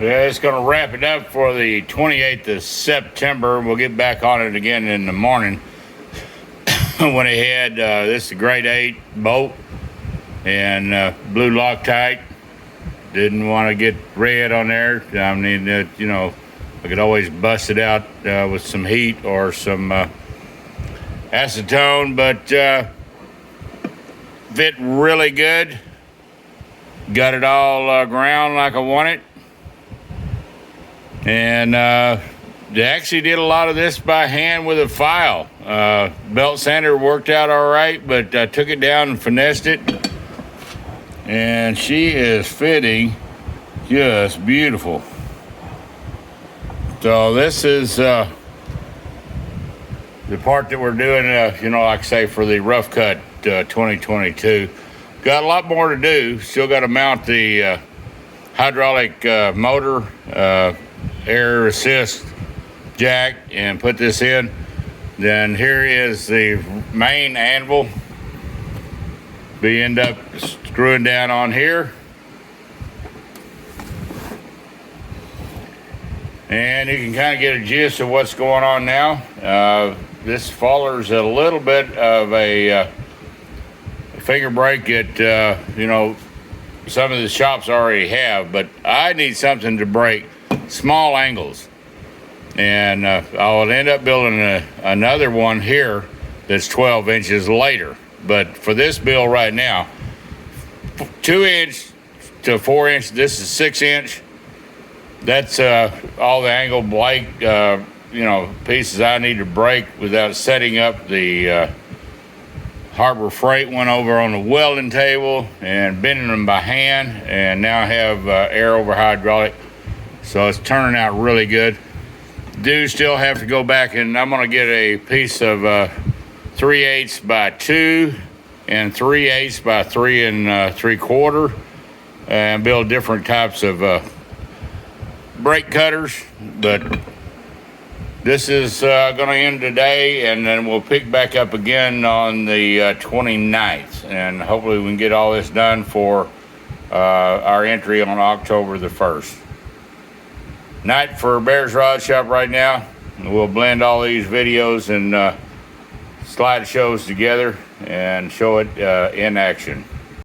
Yeah, it's going to wrap it up for the 28th of September. We'll get back on it again in the morning. Went ahead, this is a grade 8 bolt and blue Loctite. Didn't want to get red on there. I mean, you know, I could always bust it out with some heat or some acetone, but fit really good. Got it all ground like I want it. And they actually did a lot of this by hand with a file. Belt sander worked out all right, but I took it down and finessed it. And she is fitting just beautiful. So this is the part that we're doing, you know, like I say, for the rough cut 2022. Got a lot more to do. Still got to mount the hydraulic motor, air assist jack, and put this in. Then here is the main anvil. We end up screwing down on here. And you can kind of get a gist of what's going on now. This follows a little bit of a finger break that, you know, some of the shops already have, but I need something to break small angles. And I'll end up building another one here that's 12 inches later. But for this build right now, 2 inch to 4 inch, this is 6 inch. That's all the angle Blake, you know, pieces I need to break without setting up the Harbor Freight one over on the welding table and bending them by hand. And now I have air over hydraulic. So it's turning out really good. Do still have to go back, and I'm gonna get a piece of 3/8 by 2 and 3/8 by 3 3/4 and build different types of brake cutters. But this is gonna end today, and then we'll pick back up again on the 29th, and hopefully we can get all this done for our entry on October the 1st. Night for Bear's Rod Shop right now. We'll blend all these videos and slideshows together and show it in action.